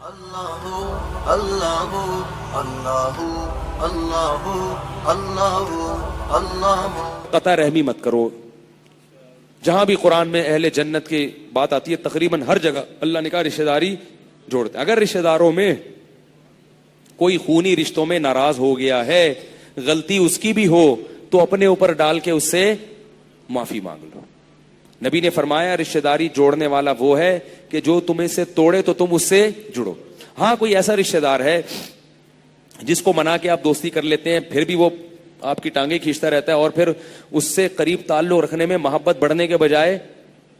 اللہ اللہ اللہ اللہ اللہ اللہ. قطع رحمی مت کرو. جہاں بھی قرآن میں اہل جنت کی بات آتی ہے تقریباً ہر جگہ اللہ نے کہا رشتہ داری جوڑتے. اگر رشتہ داروں میں کوئی خونی رشتوں میں ناراض ہو گیا ہے, غلطی اس کی بھی ہو, تو اپنے اوپر ڈال کے اس سے معافی مانگ لو. نبی نے فرمایا رشتہ داری جوڑنے والا وہ ہے کہ جو تمہیں سے توڑے تو تم اس سے جڑو. ہاں کوئی ایسا رشتہ دار ہے جس کو منا کے آپ دوستی کر لیتے ہیں, پھر بھی وہ آپ کی ٹانگیں کھینچتا رہتا ہے اور پھر اس سے قریب تعلق رکھنے میں محبت بڑھنے کے بجائے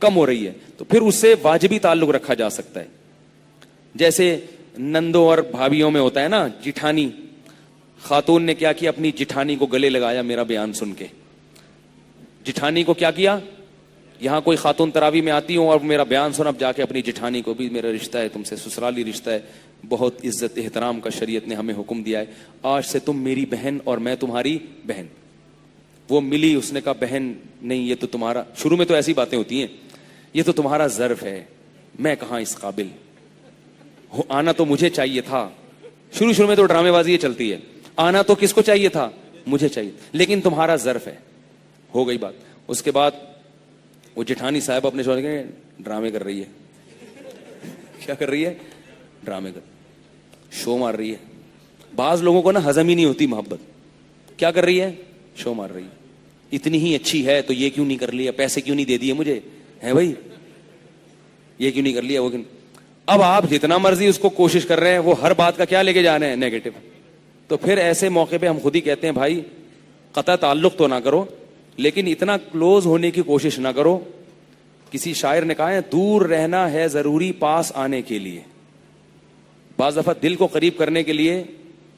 کم ہو رہی ہے, تو پھر اس سے واجبی تعلق رکھا جا سکتا ہے. جیسے نندوں اور بھابھیوں میں ہوتا ہے نا, جٹھانی. خاتون نے کیا کیا, اپنی جٹھانی کو گلے لگایا میرا بیان سن کے. جٹھانی کو کیا کیا, یہاں کوئی خاتون تراوی میں آتی ہوں اور میرا بیان سن, اب جا کے اپنی جٹھانی کو بھی میرا رشتہ ہے تم سے, سسرالی رشتہ ہے, بہت عزت احترام کا شریعت نے ہمیں حکم دیا ہے, آج سے تم میری بہن اور میں تمہاری بہن. وہ ملی, اس نے کہا بہن نہیں یہ تو تمہارا, شروع میں تو ایسی باتیں ہوتی ہیں, یہ تو تمہارا ظرف ہے, میں کہاں اس قابل, آنا تو مجھے چاہیے تھا. شروع میں تو ڈرامے بازی یہ چلتی ہے, آنا تو کس کو چاہیے تھا, مجھے چاہیے, لیکن تمہارا ظرف ہے. ہو گئی بات. اس کے بعد وہ جٹھانی صاحب اپنے شوہر کے ڈرامے کر رہی ہے. کیا کر رہی ہے, ڈرامے کر, شو مار رہی ہے. بعض لوگوں کو نا ہضم ہی نہیں ہوتی محبت. کیا کر رہی ہے, شو مار رہی ہے. اتنی ہی اچھی ہے تو یہ کیوں نہیں کر لیا, پیسے کیوں نہیں دے دیے مجھے, ہے بھائی یہ کیوں نہیں کر لیا, وہ کیوں. اب آپ جتنا مرضی اس کو کوشش کر رہے ہیں, وہ ہر بات کا کیا لے کے جا رہے ہیں, نیگیٹو. تو پھر ایسے موقع پہ ہم خود ہی کہتے ہیں بھائی قطع تعلق تو نہ کرو, لیکن اتنا کلوز ہونے کی کوشش نہ کرو. کسی شاعر نے کہا ہے دور رہنا ہے ضروری پاس آنے کے لیے. بعض دفعہ دل کو قریب کرنے کے لیے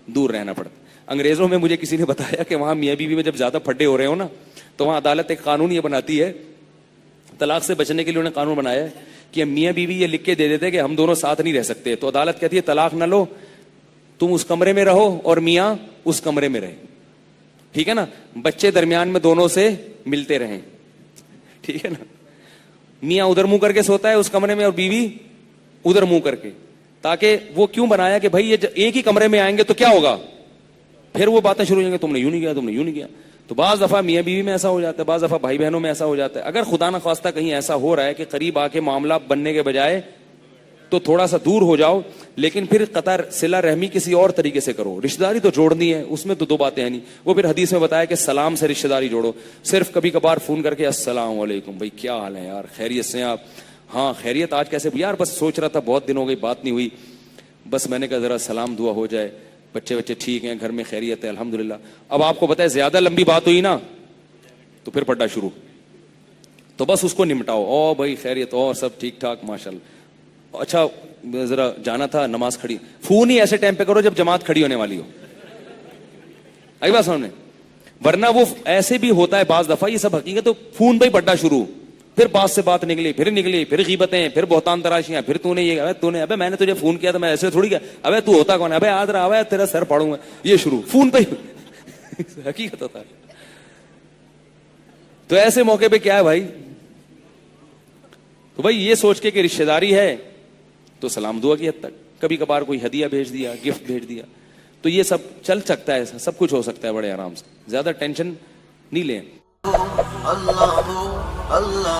دور رہنا پڑتا. انگریزوں میں مجھے کسی نے بتایا کہ وہاں میاں بیوی میں جب زیادہ پھڈے ہو رہے ہو نا, تو وہاں عدالت ایک قانون یہ بناتی ہے, طلاق سے بچنے کے لیے انہوں نے قانون بنایا ہے کہ میاں بیوی یہ لکھ کے دے دیتے کہ ہم دونوں ساتھ نہیں رہ سکتے. تو عدالت کہتی ہے طلاق نہ لو, تم اس کمرے میں رہو اور میاں اس کمرے میں رہے, ٹھیک ہے نا, بچے درمیان میں دونوں سے ملتے رہیں, ٹھیک ہے نا. میاں ادھر منہ کر کے سوتا ہے اس کمرے میں اور بیوی ادھر منہ کر کے, تاکہ وہ کیوں بنایا کہ بھائی یہ ایک ہی کمرے میں آئیں گے تو کیا ہوگا, پھر وہ باتیں شروع ہو جائیں گے, تم نے یوں نہیں کیا, تم نے یوں نہیں کیا. تو بعض دفعہ میاں بیوی میں ایسا ہو جاتا ہے, بعض دفعہ بھائی بہنوں میں ایسا ہو جاتا ہے. اگر خدا نہ خواستہ کہیں ایسا ہو رہا ہے کہ قریب آ کے معاملہ بننے کے بجائے تو تھوڑا سا دور ہو جاؤ, لیکن پھر قطع صلہ رحمی کسی اور طریقے سے کرو. رشتہ داری تو جوڑنی ہے, اس میں تو دو باتیں ہیں نہیں. وہ پھر حدیث میں بتایا کہ سلام سے رشتہ داری جوڑو. صرف کبھی کبھار فون کر کے السلام علیکم بھائی کیا حال ہے یار, خیریت سے ہیں آپ, ہاں خیریت, آج کیسے یار, بس سوچ رہا تھا بہت دن ہو گئی بات نہیں ہوئی, بس میں نے کہا ذرا سلام دعا ہو جائے, بچے ٹھیک ہیں, گھر میں خیریت ہے الحمدللہ. اب آپ کو پتا ہے زیادہ لمبی بات ہوئی نا تو پھر پڑھنا شروع, تو بس اس کو نمٹاؤ, او بھائی خیریت, اور سب ٹھیک ٹھاک ماشاءاللہ, اچھا ذرا جانا تھا نماز کھڑی. فون ہی ایسے ٹائم پہ کرو جب جماعت کھڑی ہونے والی ہو, آئی بات سامنے. ورنہ وہ ایسے بھی ہوتا ہے بعض دفعہ, یہ سب حقیقت, تو فون پہ ہی پڑھنا شروع, پھر بات سے بات نکلی, پھر غیبتیں, پھر بہتان تراشیاں, پھر تو نے یہ, ابے میں نے تجھے فون کیا تھا, میں ایسے تھوڑی کیا, ابے تو ہوتا کون ہے, ابے آج رہا ہے تیرا سر پھاڑوں گا, یہ شروع فون پہ حقیقت ہوتا ہے. تو ایسے موقع پہ کیا ہے بھائی, تو بھائی یہ سوچ کے کہ رشتہ داری ہے تو سلام دعا کی حد تک, کبھی کبھار کوئی ہدیہ بھیج دیا, گفٹ بھیج دیا, تو یہ سب چل سکتا ہے, سب کچھ ہو سکتا ہے بڑے آرام سے, زیادہ ٹینشن نہیں لیں. اللہ اللہ